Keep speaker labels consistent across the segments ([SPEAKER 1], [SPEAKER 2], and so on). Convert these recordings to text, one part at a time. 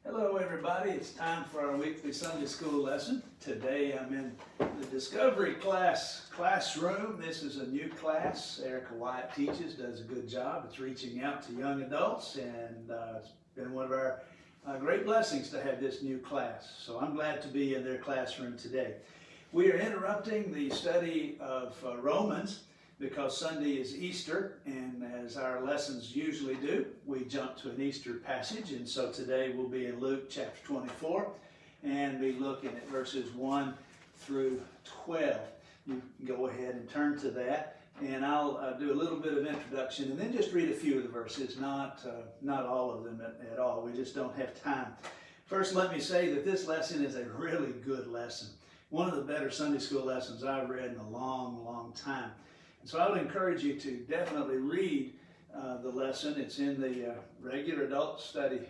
[SPEAKER 1] Hello everybody, it's time for our weekly Sunday school lesson. Today I'm in the Discovery classroom. This is a new class. Erica White teaches, does a good job. It's reaching out to young adults, and it's been one of our great blessings to have this new class. So I'm glad to be in their classroom today. We are interrupting the study of Romans because Sunday is Easter, and as our lessons usually do, we jump to an Easter passage, and so today we'll be in Luke chapter 24 and be looking at verses 1 through 12. You can go ahead and turn to that, and I'll do a little bit of introduction and then just read a few of the verses, not all of them at all. We just don't have time. First, let me say that this lesson is a really good lesson. One of the better Sunday school lessons I've read in a long time. So I would encourage you to definitely read the lesson. It's in the regular adult study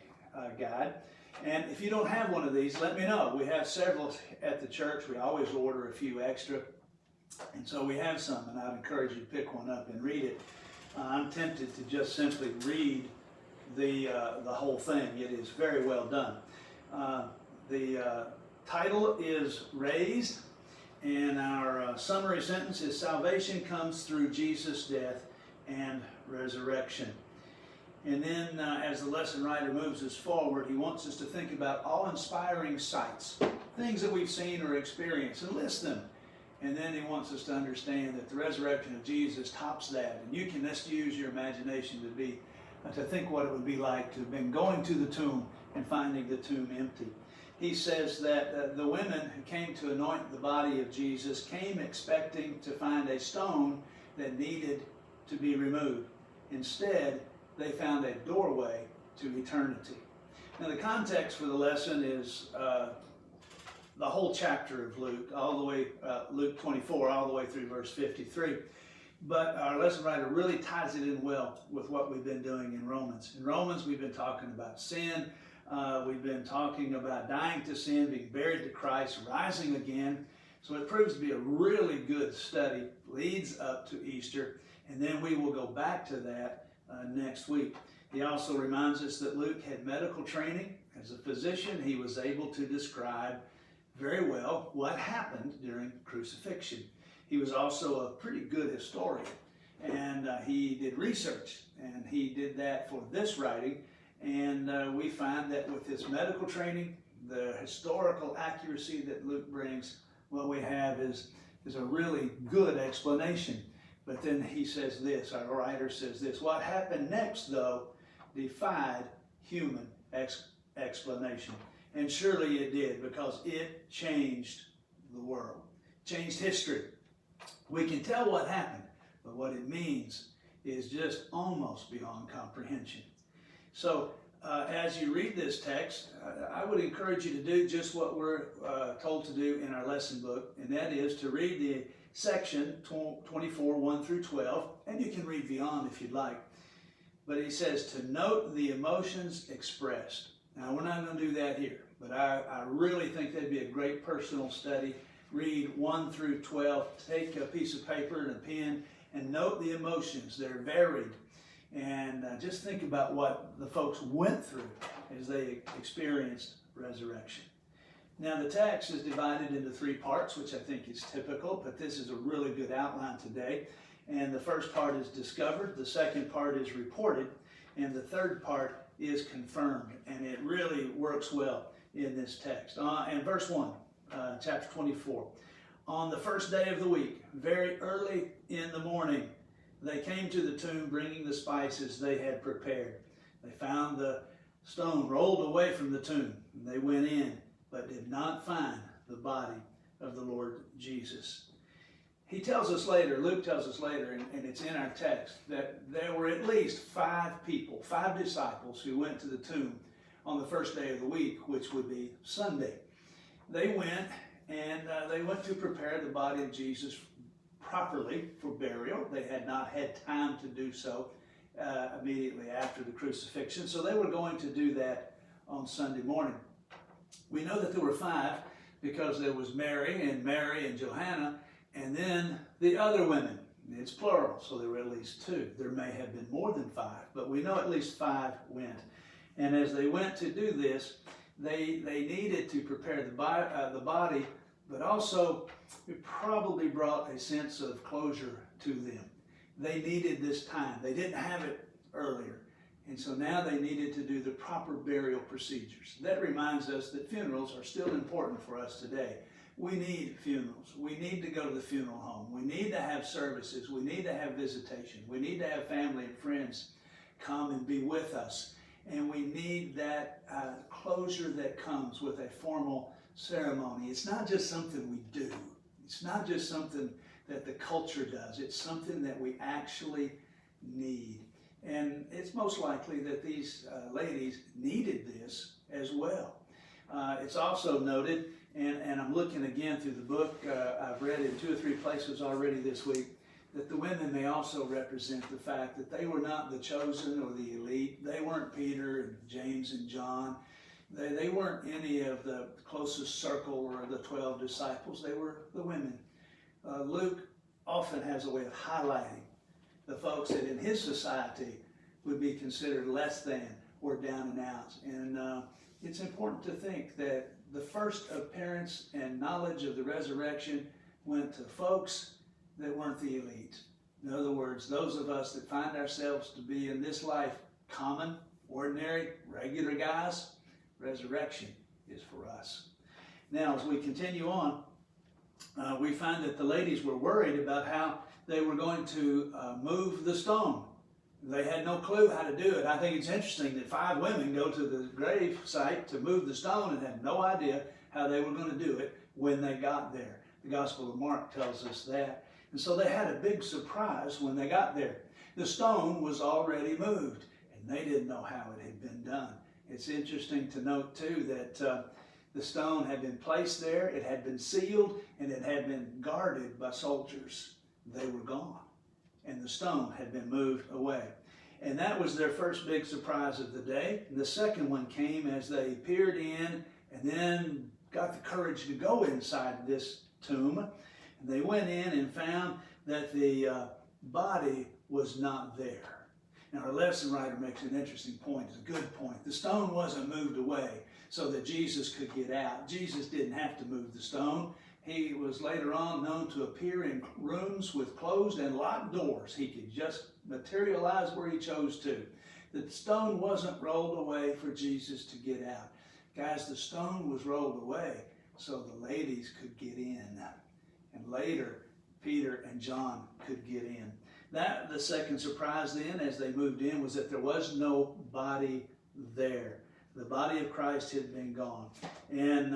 [SPEAKER 1] guide. And if you don't have one of these, let me know. We have several at the church. We always order a few extra. And so we have some, and I'd encourage you to pick one up and read it. I'm tempted to just simply read the whole thing. It is very well done. The title is Raised. And our summary sentence is, salvation comes through Jesus' death and resurrection. And then as the lesson writer moves us forward, he wants us to think about awe-inspiring sights, things that we've seen or experienced, and list them. And then he wants us to understand that the resurrection of Jesus tops that. And you can just use your imagination to think what it would be like to have been going to the tomb and finding the tomb empty. He says that the women who came to anoint the body of Jesus came expecting to find a stone that needed to be removed. Instead, they found a doorway to eternity. Now, the context for the lesson is the whole chapter of Luke, all the way, Luke 24, all the way through verse 53. But our lesson writer really ties it in well with what we've been doing in Romans. In Romans, we've been talking about sin. We've been talking about dying to sin, being buried to Christ, rising again. So it proves to be a really good study, leads up to Easter, and then we will go back to that next week. He also reminds us that Luke had medical training. As a physician, he was able to describe very well what happened during crucifixion. He was also a pretty good historian, and he did research, and he did that for this writing. And we find that with his medical training, the historical accuracy that Luke brings, what we have is a really good explanation. But then he says this, our writer says this, what happened next, though, defied human explanation. And surely it did, because it changed the world, changed history. We can tell what happened, but what it means is just almost beyond comprehension. So as you read this text, I would encourage you to do just what we're told to do in our lesson book, and that is to read the section 24, 1 through 12, and you can read beyond if you'd like. But he says to note the emotions expressed. Now, we're not going to do that here, but I really think that'd be a great personal study. Read 1 through 12, take a piece of paper and a pen, and note the emotions. They're varied. And just think about what the folks went through as they experienced resurrection. Now, the text is divided into 3 parts, which I think is typical, but this is a really good outline today. And the first part is discovered, the second part is reported, and the third part is confirmed. And it really works well in this text. And verse 1, chapter 24. On the first day of the week, very early in the morning, they came to the tomb bringing the spices they had prepared. They found the stone rolled away from the tomb. And they went in, but did not find the body of the Lord Jesus. He tells us later, Luke tells us later, and it's in our text, that there were at least 5 people, 5 disciples who went to the tomb on the first day of the week, which would be Sunday. They went, and they went to prepare the body of Jesus properly for burial. They had not had time to do so immediately after the crucifixion, so they were going to do that on Sunday morning. We know that there were 5 because there was Mary and Johanna, and then the other women. It's plural, so there were at least 2. There may have been more than 5, but we know at least 5 went. And as they went to do this, they needed to prepare the body, but also it probably brought a sense of closure to them. They needed this time. They didn't have it earlier. And so now they needed to do the proper burial procedures. That reminds us that funerals are still important for us today. We need funerals. We need to go to the funeral home. We need to have services. We need to have visitation. We need to have family and friends come and be with us. And we need that closure that comes with a formal ceremony. It's not just something we do. It's not just something that the culture does. It's something that we actually need. And it's most likely that these ladies needed this as well. It's also noted, and I'm looking again through the book, I've read in 2 or 3 places already this week, that the women may also represent the fact that they were not the chosen or the elite. They weren't Peter and James and John. They weren't any of the closest circle or the 12 disciples. They were the women. Luke often has a way of highlighting the folks that in his society would be considered less than or down and out. And it's important to think that the first appearance and knowledge of the resurrection went to folks that weren't the elite. In other words, those of us that find ourselves to be in this life common, ordinary, regular guys, resurrection is for us. Now, as we continue on, we find that the ladies were worried about how they were going to move the stone. They had no clue how to do it. I think it's interesting that 5 women go to the grave site to move the stone and had no idea how they were going to do it when they got there. The Gospel of Mark tells us that. And so they had a big surprise when they got there. The stone was already moved, and they didn't know how it had been done. It's interesting to note, too, that the stone had been placed there, it had been sealed, and it had been guarded by soldiers. They were gone, and the stone had been moved away. And that was their first big surprise of the day. And the second one came as they peered in and then got the courage to go inside this tomb. And they went in and found that the body was not there. Now, our lesson writer makes an interesting point. It's a good point. The stone wasn't moved away so that Jesus could get out. Jesus didn't have to move the stone. He was later on known to appear in rooms with closed and locked doors. He could just materialize where he chose to. The stone wasn't rolled away for Jesus to get out. Guys, the stone was rolled away so the ladies could get in. And later, Peter and John could get in. The second surprise then, as they moved in, was that there was no body there. The body of Christ had been gone. And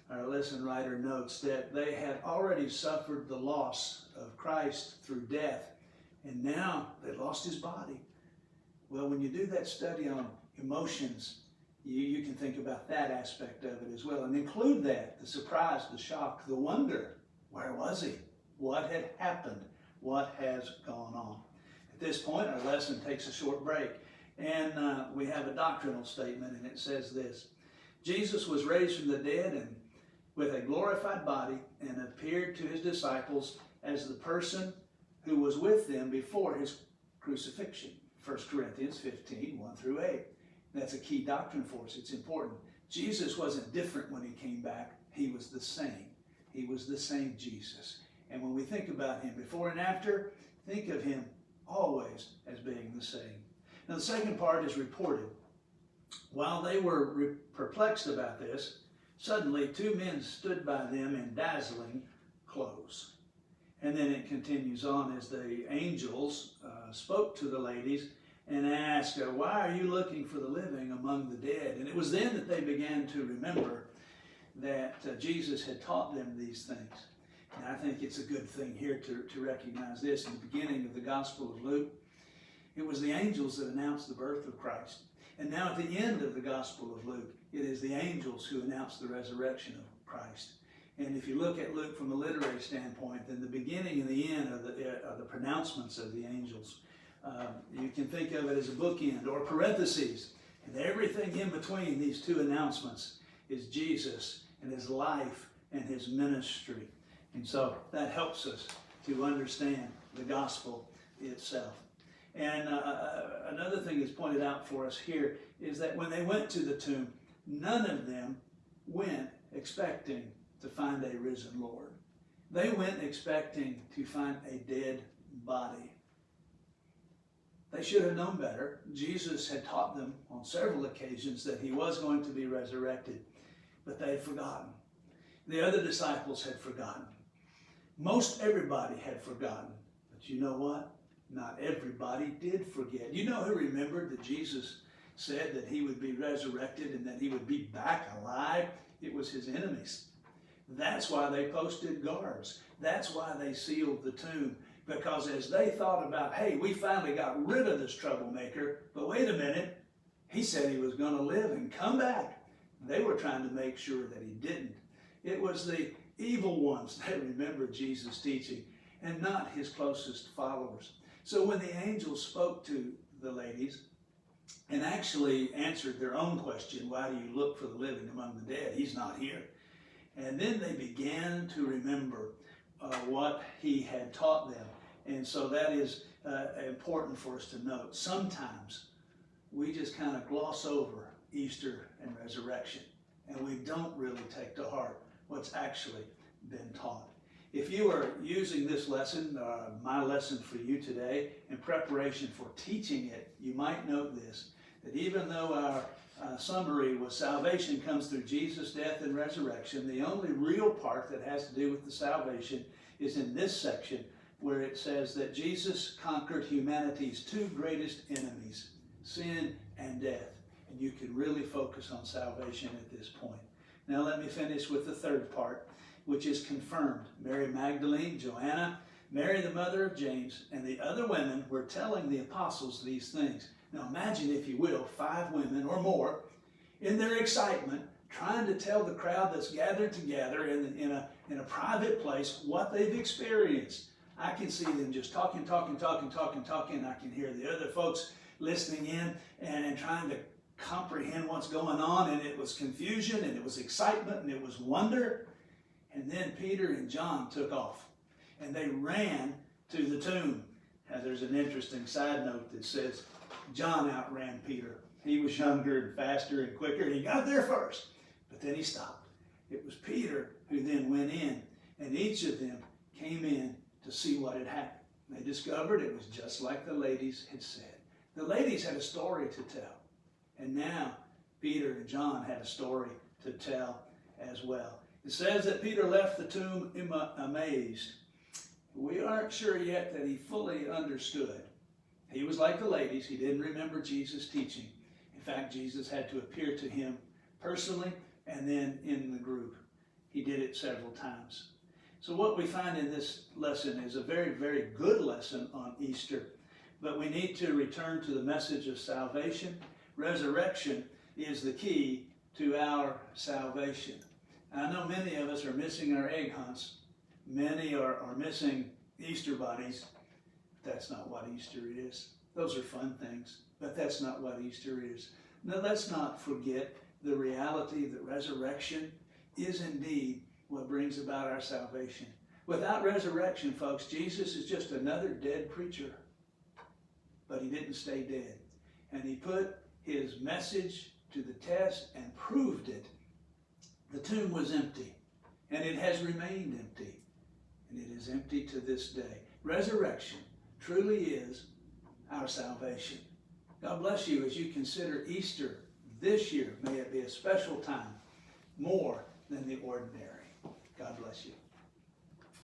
[SPEAKER 1] our lesson writer notes that they had already suffered the loss of Christ through death, and now they lost his body. Well, when you do that study on emotions, you can think about that aspect of it as well, and include that, the surprise, the shock, the wonder. Where was he? What had happened? What has gone on? At this point, our lesson takes a short break. And we have a doctrinal statement, and it says this: Jesus was raised from the dead and with a glorified body, and appeared to his disciples as the person who was with them before his crucifixion. 1 Corinthians 15, 1 through 8. That's a key doctrine for us. It's important. Jesus wasn't different when he came back. He was the same. He was the same Jesus. And when we think about him before and after, think of him always as being the same. Now, the second part is reported. While they were perplexed about this, suddenly 2 men stood by them in dazzling clothes. And then it continues on as the angels spoke to the ladies and asked, why are you looking for the living among the dead? And it was then that they began to remember that Jesus had taught them these things. And I think it's a good thing here to recognize this. In the beginning of the Gospel of Luke, it was the angels that announced the birth of Christ. And now at the end of the Gospel of Luke, it is the angels who announce the resurrection of Christ. And if you look at Luke from a literary standpoint, then the beginning and the end are the pronouncements of the angels. You can think of it as a bookend or parentheses. And everything in between these 2 announcements is Jesus and his life and his ministry. And so that helps us to understand the gospel itself. And another thing that's pointed out for us here is that when they went to the tomb, none of them went expecting to find a risen Lord. They went expecting to find a dead body. They should have known better. Jesus had taught them on several occasions that he was going to be resurrected, but they had forgotten. The other disciples had forgotten. Most everybody had forgotten. But you know what? Not everybody did forget. You know who remembered that Jesus said that he would be resurrected and that he would be back alive? It was his enemies. That's why they posted guards. That's why they sealed the tomb. Because as they thought about, hey, we finally got rid of this troublemaker, but wait a minute, he said he was going to live and come back. They were trying to make sure that he didn't. It was the evil ones that remembered Jesus' teaching and not his closest followers. So when the angels spoke to the ladies and actually answered their own question, why do you look for the living among the dead? He's not here. And then they began to remember what he had taught them. And so that is important for us to note. Sometimes we just kind of gloss over Easter and resurrection, and we don't really take to heart what's actually been taught. If you are using this lesson, my lesson for you today, in preparation for teaching it, you might note this, that even though our summary was salvation comes through Jesus' death and resurrection, the only real part that has to do with the salvation is in this section where it says that Jesus conquered humanity's two greatest enemies, sin and death. And you can really focus on salvation at this point. Now let me finish with the third part, which is confirmed. Mary Magdalene, Joanna, Mary the mother of James, and the other women were telling the apostles these things. Now imagine, if you will, 5 women or more in their excitement trying to tell the crowd that's gathered together in a private place what they've experienced. I can see them just talking. I can hear the other folks listening in and trying to comprehend what's going on. And it was confusion, and it was excitement, and it was wonder. And then Peter and John took off, and they ran to the tomb. Now, there's an interesting side note that says John outran Peter. He was younger and faster and quicker, and he got there first. But then he stopped. It was Peter who then went in, and each of them came in to see what had happened. They discovered it was just like the ladies had said. The ladies had a story to tell, and now Peter and John had a story to tell as well. It says that Peter left the tomb amazed. We aren't sure yet that he fully understood. He was like the ladies. He didn't remember Jesus' teaching. In fact, Jesus had to appear to him personally and then in the group. He did it several times. So what we find in this lesson is a very, very good lesson on Easter. But we need to return to the message of salvation. Resurrection is the key to our salvation. I know many of us are missing our egg hunts. Many are missing Easter bunnies. That's not what Easter is. Those are fun things, but that's not what Easter is. Now, let's not forget the reality that resurrection is indeed what brings about our salvation. Without resurrection, folks, Jesus is just another dead preacher. But he didn't stay dead. And he put his message to the test and proved it. The tomb was empty, and it has remained empty, and it is empty to this day. Resurrection truly is our salvation. God bless you as you consider Easter this year. May it be a special time, more than the ordinary. God bless you.